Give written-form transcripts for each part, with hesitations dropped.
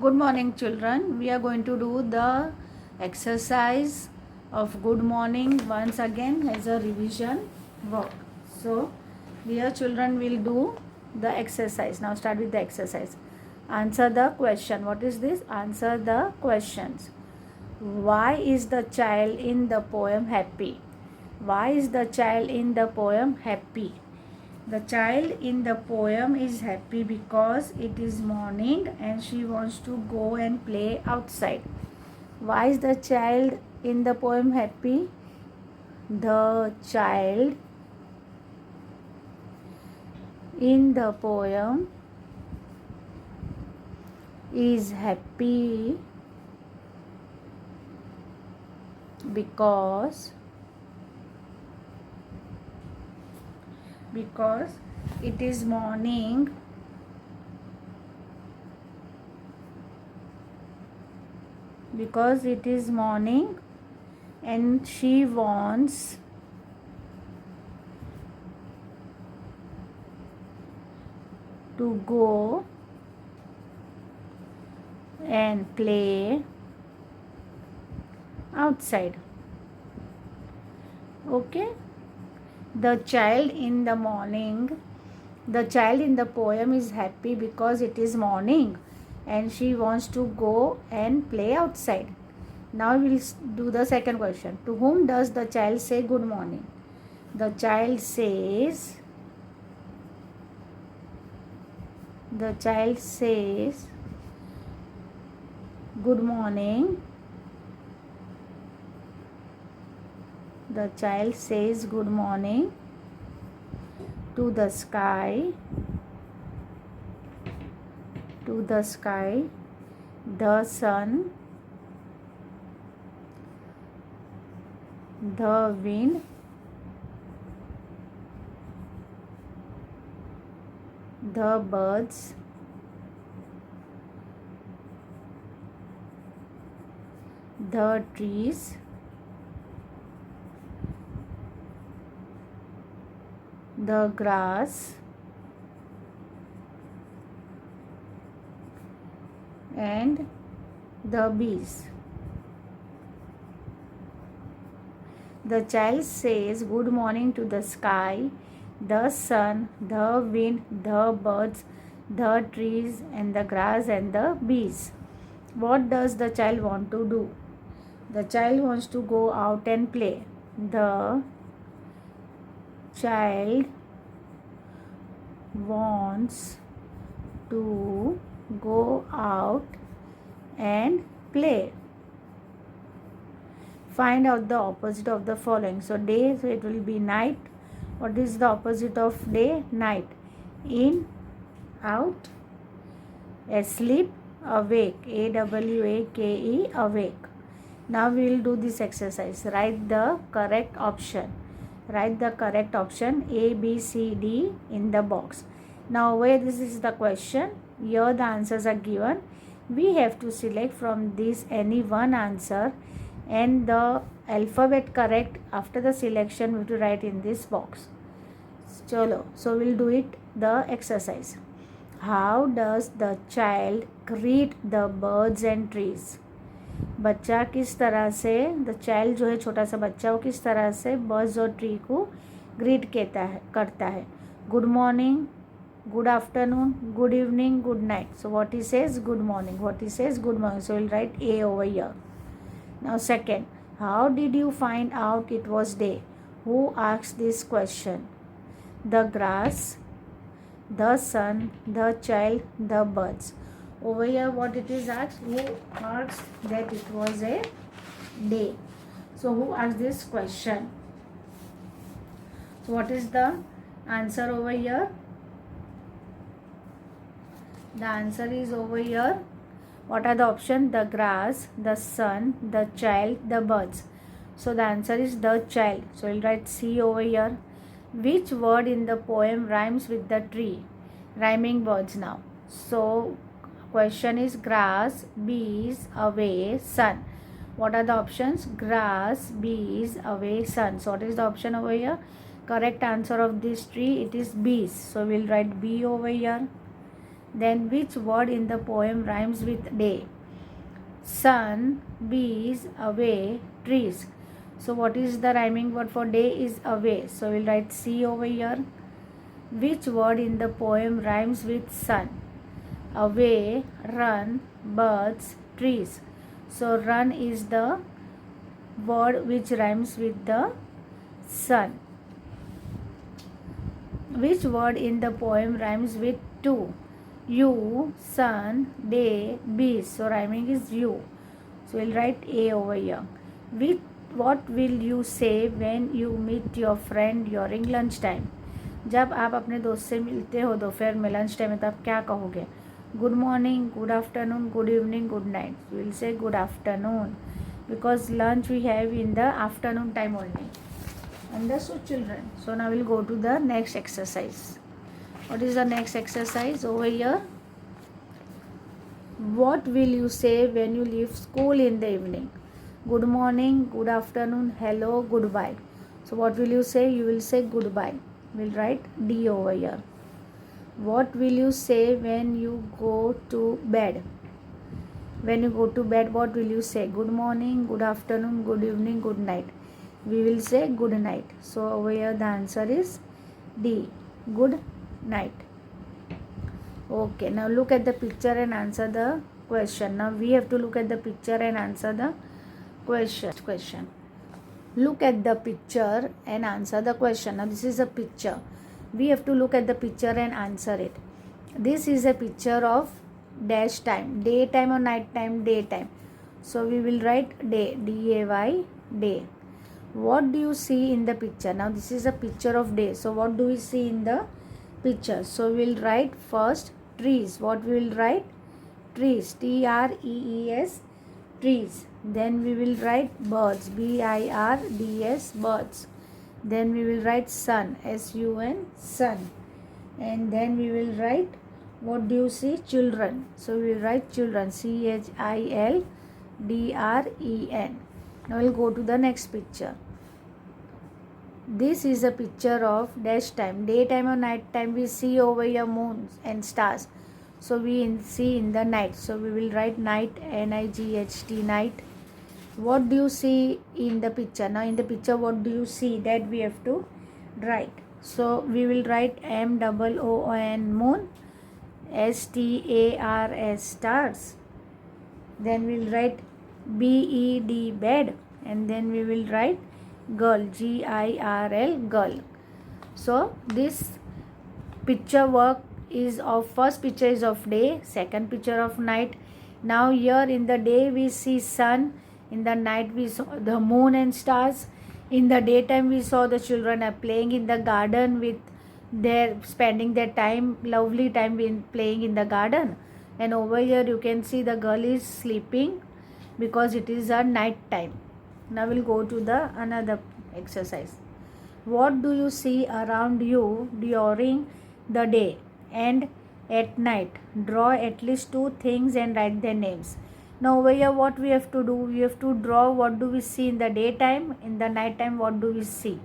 Good morning, children. We are going to do the exercise of good morning once again as a revision work. So, dear children, will do the exercise. Now, start with the exercise. Answer the question. What is this? Answer the questions. Why is the child in the poem happy? Why is the child in the poem happy? The child in the poem is happy because it is morning and she wants to go and play outside. Why is the child in the poem happy? The child in the poem is happy because it is morning and she wants to go and play outside. Okay, the child in the poem is happy because it is morning and she wants to go and play outside. Now we'll do the second question. To whom does the child say good morning? The child says good morning. The child says good morning to the sky, the sun, the wind, the birds, the trees, the grass, and the bees. The child says good morning to the sky, the sun, the wind, the birds, the trees, and the grass and the bees. What does the child want to do? The child wants to go out and play. The child wants to go out and play. Find out the opposite of the following. So day, so it will be night. What is the opposite of day? Night. In, out, asleep, awake. AWAKE, awake. Now we will do this exercise. Write the correct option. Write the correct option A, B, C, D in the box. Now where this is the question, here the answers are given. We have to select from this any one answer and the alphabet correct after the selection we have to write in this box. Chalo, so we'll do it the exercise. How does the child greet the birds and trees? बच्चा किस तरह से, the child जो है छोटा सा बच्चा, वो किस तरह से बर्ड्स और ट्री को ग्रीट करता है. Good morning, good afternoon, good evening, good night. So what he says, good morning. What he says, good morning. So we'll write A over here. Now second, how did you find out it was day? Who asked this question? The grass, the sun, the child, the birds. Over here what it is asked, who asked that it was a day? So who asked this question? So what is the answer over here? The answer is over here. What are the options? The grass, the sun, the child, the birds. So the answer is the child. So we'll write C over here. Which word in the poem rhymes with the tree? Rhyming words now. So question is grass, bees, away, sun. What are the options? Grass, bees, away, sun. So what is the option over here? Correct answer of this tree, it is bees. So we'll write B over here. Then which word in the poem rhymes with day? Sun, bees, away, trees. So what is the rhyming word for day is away. So we'll write C over here. Which word in the poem rhymes with sun? Away, run, birds, trees. So run is the word which rhymes with the sun. Which word in the poem rhymes with two? You, sun, day, bees. So rhyming is you. So we'll write A over here. What will you say when you meet your friend during lunch time? जब आप अपने दोस्त से मिलते हो दोपहर में lunch time में तो आप क्या कहोगे? Good morning, good afternoon, good evening, good night. Will say good afternoon because lunch we have in the afternoon time only. Understood, children? So now we'll go to the next exercise. What is the next exercise over here? What will you say when you leave school in the evening? Good morning, good afternoon, hello, goodbye. So what will you say? You will say goodbye. We'll write D over here. What will you say when you go to bed? When you go to bed, what will you say? Good morning, good afternoon, good evening, good night. We will say good night. So over here the answer is D. Good night. Okay, now look at the picture and answer the question. Now we have to look at the picture and answer the question. Look at the picture and answer the question. Now this is a picture. We have to look at the picture and answer it. This is a picture of dash time, daytime or night time? Daytime. So we will write day, D-A-Y, day. What do you see in the picture? Now this is a picture of day. So what do we see in the picture? So we'll write first trees. What we will write? Trees, T-R-E-E-S, trees. Then we will write birds, B-I-R-D-S, birds. Then we will write sun, S-U-N, sun. And then we will write, what do you see? Children. So we will write children, C-H-I-L-D-R-E-N. Now we'll go to the next picture. This is a picture of dash time, daytime or night time. We see over here moons and stars. So we see in the night. So we will write night, N-I-G-H-T, night. What do you see in the picture? Now in the picture what do you see? That we have to write. So we will write M-O-O-N, moon, S-T-A-R-S, stars. Then we will write B-E-D, bed. And then we will write girl, G-I-R-L, girl. So this picture work is of, first picture is of day, second picture of night. Now here in the day we see sun, in the night we saw the moon and stars. In the daytime we saw the children are playing in the garden with their spending their time, lovely time in playing in the garden. And over here you can see the girl is sleeping because it is a night time. Now we'll go to the another exercise. What do you see around you during the day and at night? Draw at least two things and write their names. Now over here what we have to do? We have to draw what do we see in the daytime, in the night time what do we see.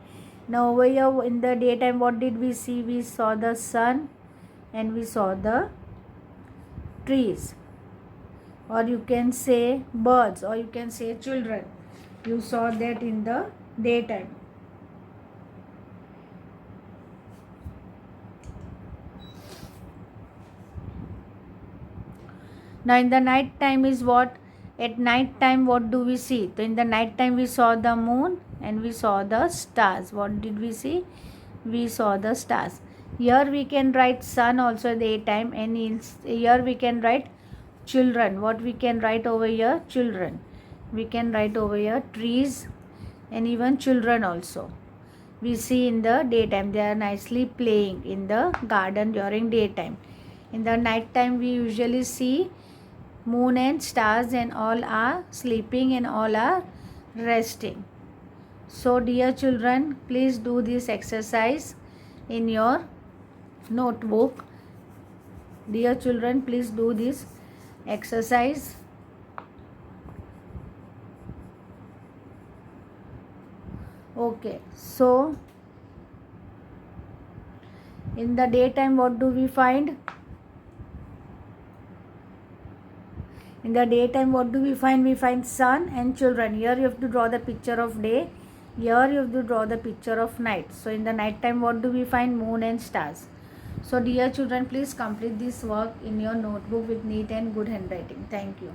Now over here in the daytime what did we see? We saw the sun and we saw the trees, or you can say birds, or you can say children. You saw that in the daytime. Now in the night time is what? At night time what do we see? So in the night time we saw the moon and we saw the stars. What did we see? We saw the stars. Here we can write sun also daytime, and here we can write children. What we can write over here? Children. We can write over here trees and even children also. We see in the daytime they are nicely playing in the garden during daytime. In the night time we usually see moon and stars and all are sleeping and all are resting. So dear children, please do this exercise in your notebook. Dear children, please do this exercise. Okay, so in the daytime what do we find? In the daytime, what do we find? We find sun and children. Here you have to draw the picture of day. Here you have to draw the picture of night. So in the night time, what do we find? Moon and stars. So dear children, please complete this work in your notebook with neat and good handwriting. Thank you.